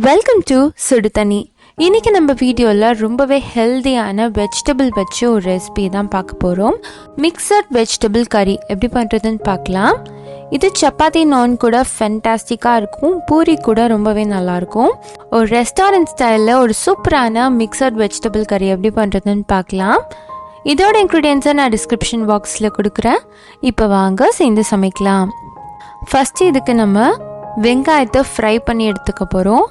Welcome to சுடு தண்ணி. இன்றைக்கி நம்ம வீடியோவில் ரொம்பவே ஹெல்த்தியான வெஜிடபிள் வச்சு ஒரு ரெசிபி தான் பார்க்க போகிறோம். மிக்சட் வெஜிடபிள் கறி எப்படி பண்ணுறதுன்னு பார்க்கலாம். இது சப்பாத்தி நான் கூட ஃபென்டாஸ்டிக்காக இருக்கும், பூரி கூட ரொம்பவே நல்லாயிருக்கும். ஒரு ரெஸ்டாரண்ட் ஸ்டைலில் ஒரு சூப்பரான மிக்சட் வெஜிடபிள் கறி எப்படி பண்ணுறதுன்னு பார்க்கலாம். இதோட இன்க்ரீடியன்ஸை நான் டிஸ்கிரிப்ஷன் பாக்ஸில் கொடுக்குறேன். இப்போ வாங்க சேர்ந்து சமைக்கலாம். ஃபஸ்ட்டு இதுக்கு நம்ம வெங்காயத்தை ஃப்ரை பண்ணி எடுத்துக்க போகிறோம்.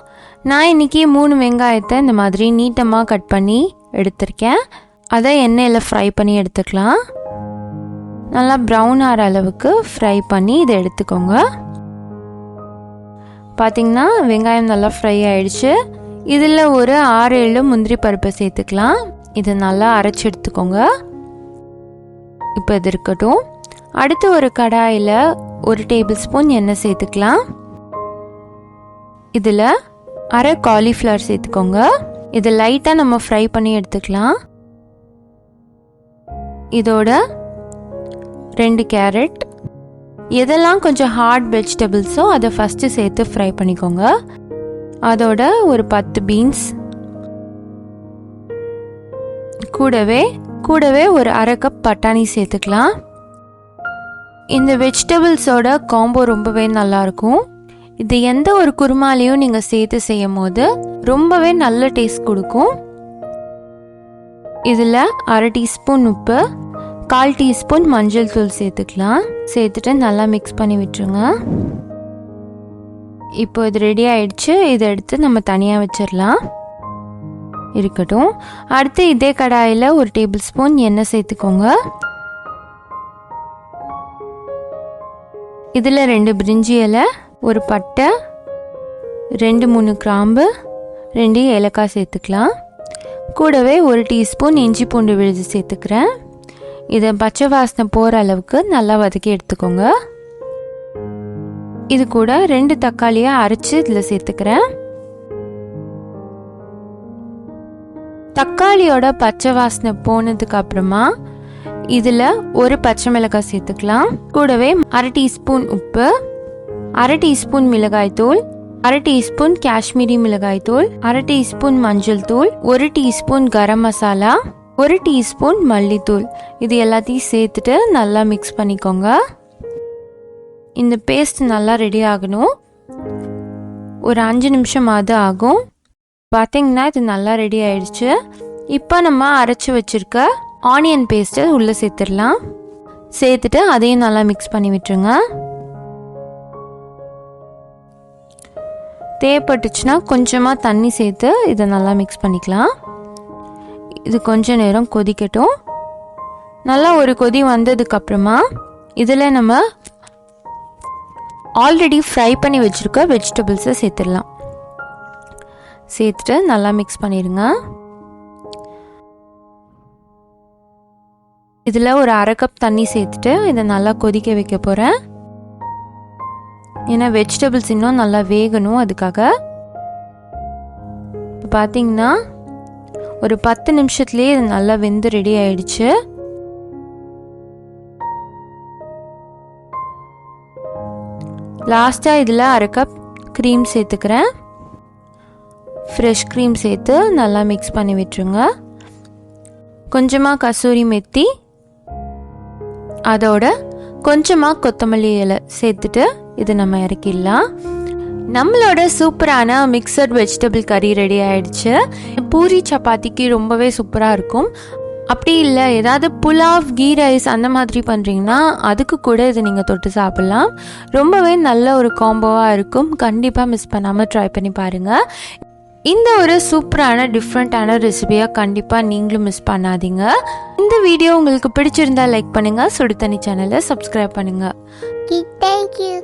நான் இன்றைக்கி 3 வெங்காயத்தை இந்த மாதிரி நீட்டமாக கட் பண்ணி எடுத்திருக்கேன். அதை எண்ணெயில் ஃப்ரை பண்ணி எடுத்துக்கலாம். நல்லா ப்ரௌன் ஆகிற அளவுக்கு ஃப்ரை பண்ணி இதை எடுத்துக்கோங்க. பார்த்திங்கன்னா வெங்காயம் நல்லா ஃப்ரை ஆகிடுச்சு. இதில் ஒரு 6-7 முந்திரி பருப்பை சேர்த்துக்கலாம். இதை நல்லா அரைச்சி எடுத்துக்கோங்க. இப்போ இது இருக்கட்டும். அடுத்து ஒரு கடாயில் 1 டேபிள் ஸ்பூன் எண்ணெய் சேர்த்துக்கலாம். இதில் அரை காலிஃப்ளவர் சேர்த்துக்கோங்க. இதை லைட்டாக நம்ம ஃப்ரை பண்ணி எடுத்துக்கலாம். இதோட 2 கேரட், எதெல்லாம் கொஞ்சம் ஹார்ட் வெஜிடபிள்ஸோ அதை ஃபஸ்ட்டு சேர்த்து ஃப்ரை பண்ணிக்கோங்க. அதோட ஒரு 10 பீன்ஸ், கூடவே ஒரு அரை கப் பட்டாணி சேர்த்துக்கலாம். இந்த வெஜிடபிள்ஸோட காம்போ ரொம்பவே நல்லாயிருக்கும். இது எந்த ஒரு குருமாலையும் நீங்கள் சேர்த்து செய்யும் போது ரொம்பவே நல்ல டேஸ்ட் கொடுக்கும். இதில் அரை டீஸ்பூன் உப்பு, 1/4 டீஸ்பூன் மஞ்சள் தூள் சேர்த்துக்கலாம். சேர்த்துட்டு நல்லா மிக்ஸ் பண்ணி விட்டுருங்க. இப்போ இது ரெடி ஆயிடுச்சு. இதை எடுத்து நம்ம தனியாக வச்சிடலாம். இருக்கட்டும். அடுத்து இதே கடாயில் 1 டேபிள் ஸ்பூன் எண்ணெய் சேர்த்துக்கோங்க. இதில் 2 பிரிஞ்சி இலை, ஒரு பட்டை, 2-3 கிராம்பு, 2 ஏலக்காய் சேர்த்துக்கலாம். கூடவே 1 டீஸ்பூன் இஞ்சி பூண்டு விழுது சேர்த்துக்கிறேன். இதை பச்சை வாசனை போகிற அளவுக்கு நல்லா வதக்கி எடுத்துக்கோங்க. இது கூட 2 தக்காளியை அரைச்சி இதில் சேர்த்துக்கிறேன். தக்காளியோட பச்சை வாசனை போனதுக்கு அப்புறமா இதில் ஒரு பச்சை மிளகாய் சேர்த்துக்கலாம். கூடவே அரை டீஸ்பூன் உப்பு, அரை டீஸ்பூன் மிளகாய்த்தூள், அரை டீஸ்பூன் காஷ்மீரி மிளகாய்த்தூள், அரை டீஸ்பூன் மஞ்சள் தூள், 1 டீஸ்பூன் கரம் மசாலா, 1 டீஸ்பூன் மல்லித்தூள். இது எல்லாத்தையும் சேர்த்துட்டு நல்லா மிக்ஸ் பண்ணிக்கோங்க. இந்த பேஸ்ட் நல்லா ரெடி ஆகணும். ஒரு 5 நிமிஷமாவது ஆகும். பார்த்தீங்கன்னா இது நல்லா ரெடி ஆயிடுச்சு. இப்போ நம்ம அரைச்சி வச்சிருக்க ஆனியன் பேஸ்ட்டை உள்ளே சேர்த்துடலாம். சேர்த்துட்டு அதையும் நல்லா மிக்ஸ் பண்ணி விட்டுருங்க. தேவைப்பட்டுச்சுன்னா கொஞ்சமாக தண்ணி சேர்த்து இதை நல்லா மிக்ஸ் பண்ணிக்கலாம். இது கொஞ்ச நேரம் கொதிக்கட்டும். நல்லா ஒரு கொதி வந்ததுக்கப்புறமா இதில் நம்ம ஆல்ரெடி ஃப்ரை பண்ணி வச்சுருக்க வெஜிடபிள்ஸை சேர்த்துடலாம். சேர்த்துட்டு நல்லா மிக்ஸ் பண்ணிடுங்க. இதில் ஒரு அரை கப் தண்ணி சேர்த்துட்டு இதை நல்லா கொதிக்க வைக்க போகிறேன். ஏன்னா வெஜிடபிள்ஸ் இன்னும் நல்லா வேகணும், அதுக்காக. இப்போ பார்த்தீங்கன்னா ஒரு 10 நிமிஷத்துலேயே இது நல்லா வெந்து ரெடி ஆயிடுச்சு. லாஸ்ட்டாக இதில் அரை கப் க்ரீம் சேர்த்துக்கிறேன். ஃப்ரெஷ் க்ரீம் சேர்த்து நல்லா மிக்ஸ் பண்ணி விட்டுருங்க. கொஞ்சமாக கசூரி மெத்தி, அதோட கொஞ்சமாக கொத்தமல்லி இலை சேர்த்துட்டு இது நம்ம இறக்கிடலாம். நம்மளோட சூப்பரான மிக்சட் வெஜிடபிள் கறி ரெடி ஆயிடுச்சு. பூரி சப்பாத்திக்கு ரொம்பவே சூப்பராக இருக்கும். அப்படி இல்லை ஏதாவது புலாவ், கீ ரைஸ் அந்த மாதிரி பண்ணுறீங்கன்னா அதுக்கு கூட இதை நீங்கள் தொட்டு சாப்பிட்லாம். ரொம்பவே நல்ல ஒரு காம்போவாக இருக்கும். கண்டிப்பாக மிஸ் பண்ணாமல் ட்ரை பண்ணி பாருங்கள். இந்த ஒரு சூப்பரான டிஃப்ரெண்ட்டான ரெசிபியாக கண்டிப்பாக நீங்களும் மிஸ் பண்ணாதீங்க. இந்த வீடியோ உங்களுக்கு பிடிச்சிருந்தா லைக் பண்ணுங்கள். சுடு தண்ணி சேனலை சப்ஸ்கிரைப் பண்ணுங்கள். Thank you.